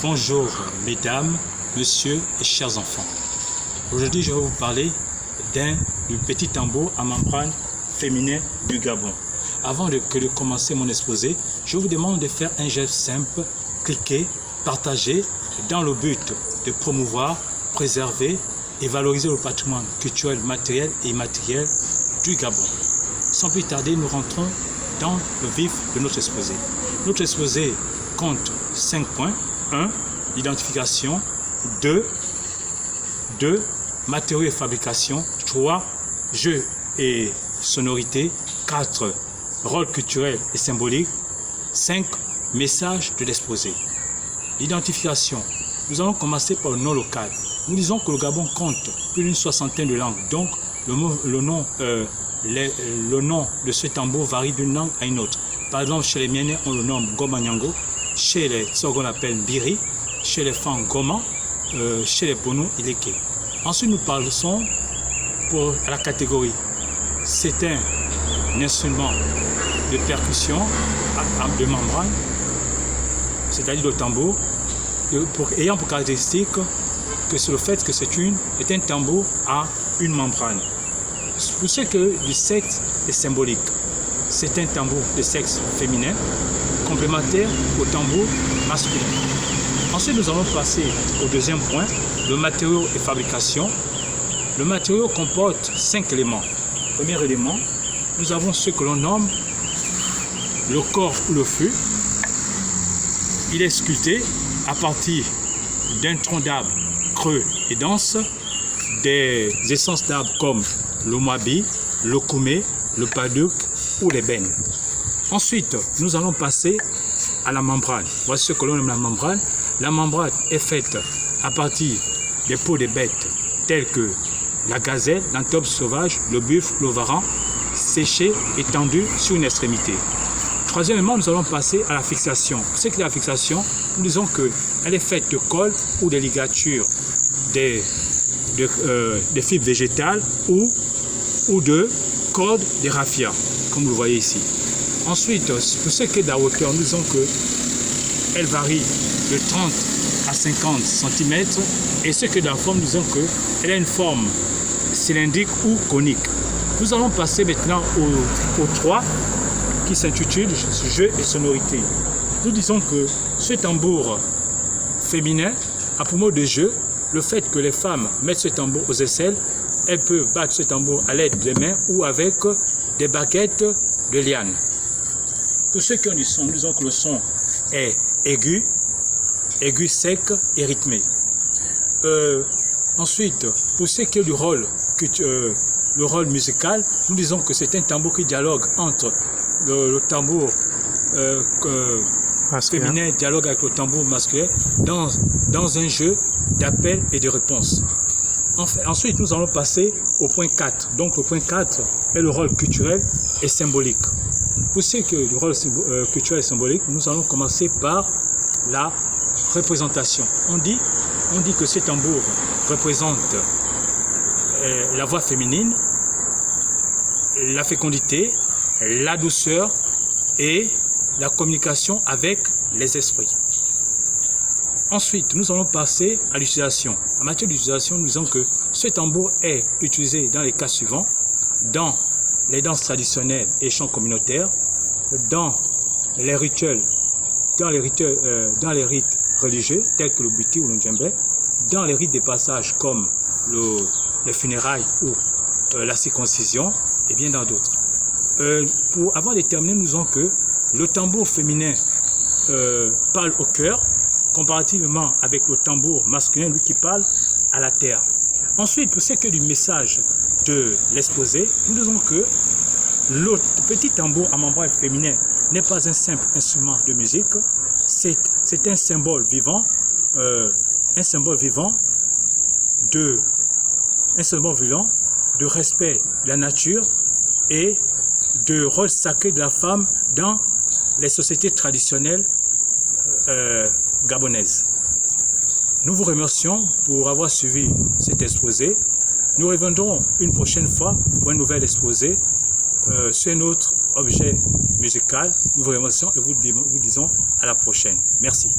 Bonjour mesdames, messieurs et chers enfants. Aujourd'hui je vais vous parler du petit tambour à membrane féminin du Gabon. Avant de commencer mon exposé, je vous demande de faire un geste simple, cliquer, partager dans le but de promouvoir, préserver et valoriser le patrimoine culturel, matériel et immatériel du Gabon. Sans plus tarder, nous rentrons dans le vif de notre exposé. Notre exposé compte 5 points. 1. Identification. 2. Matériaux et fabrication. 3. Jeux et sonorité. 4. Rôle culturel et symbolique. 5. Message de l'exposé. L'identification. Nous allons commencer par le nom local. Nous disons que le Gabon compte plus d'une soixantaine de langues. Donc, le nom de ce tambour varie d'une langue à une autre. Par exemple, chez les Mienais, on le nomme Gomanyango. Chez les Tsogon, on l'appelle Biri. Chez les Fang, Goma. Chez les Bono, Ileke. Ensuite, nous passons à la catégorie. C'est un instrument de percussion de membrane, c'est-à-dire le tambour, ayant pour caractéristique que c'est le fait que c'est un tambour à une membrane. Pour ce que du sexe est symbolique, c'est un tambour de sexe féminin, complémentaire au tambour masculin. Ensuite, nous allons passer au deuxième point, le matériau et fabrication. Le matériau comporte 5 éléments. Premier élément, nous avons ce que l'on nomme le corps ou le fût. Il est sculpté à partir d'un tronc d'arbre creux et dense, des essences d'arbres comme le moabi, le koumé, le padouk ou les bennes. Ensuite, nous allons passer à la membrane. Voici ce que l'on nomme la membrane. La membrane est faite à partir des peaux des bêtes telles que la gazelle, l'antilope sauvage, le buffle, le varan, séchés et tendus sur une extrémité. Troisièmement, nous allons passer à la fixation. Pour ce qui est de la fixation, nous disons qu'elle est faite de colle ou des ligatures des fibres végétales ou de cordes des raffias, comme vous le voyez ici. Ensuite, pour ce qui est de la hauteur, nous disons qu'elle varie de 30 à 50 cm et ce qui est de la forme, nous disons qu'elle a une forme cylindrique ou conique. Nous allons passer maintenant au 3 qui s'intitule Jeux et sonorité. Nous disons que ce tambour féminin a pour mot de jeu le fait que les femmes mettent ce tambour aux aisselles. Elles peuvent battre ce tambour à l'aide des mains ou avec des baguettes de liane. Pour ceux qui ont du son, nous disons que le son est aigu, sec et rythmé. Ensuite, pour ce qui est du rôle, le rôle musical, nous disons que c'est un tambour qui dialogue entre le tambour féminin dialogue avec le tambour masculin dans un jeu d'appel et de réponse. Ensuite, nous allons passer au point 4. Donc, le point 4 est le rôle culturel et symbolique. Pour ce qui est du rôle culturel et symbolique, nous allons commencer par la représentation. On dit que ce tambour représente la voix féminine, la fécondité, la douceur et la communication avec les esprits. Ensuite, nous allons passer à l'utilisation. En matière d'utilisation, nous disons que ce tambour est utilisé dans les cas suivants: dans les danses traditionnelles et chants communautaires, dans les rituels, dans les rites religieux tels que le biti ou le djembé, dans les rites de passage comme les funérailles ou la circoncision et bien dans d'autres. Avant de terminer, nous disons que le tambour féminin parle au cœur, comparativement avec le tambour masculin, lui qui parle à la terre. Ensuite, pour ce qui est du message de l'exposé, nous disons que le petit tambour à membrane féminin n'est pas un simple instrument de musique, c'est un symbole vivant, de respect de la nature et de rôle sacré de la femme dans les sociétés traditionnelles gabonaises. Nous vous remercions pour avoir suivi cet exposé. Nous reviendrons une prochaine fois pour un nouvel exposé sur un autre objet musical. Nous vous remercions et vous disons à la prochaine. Merci.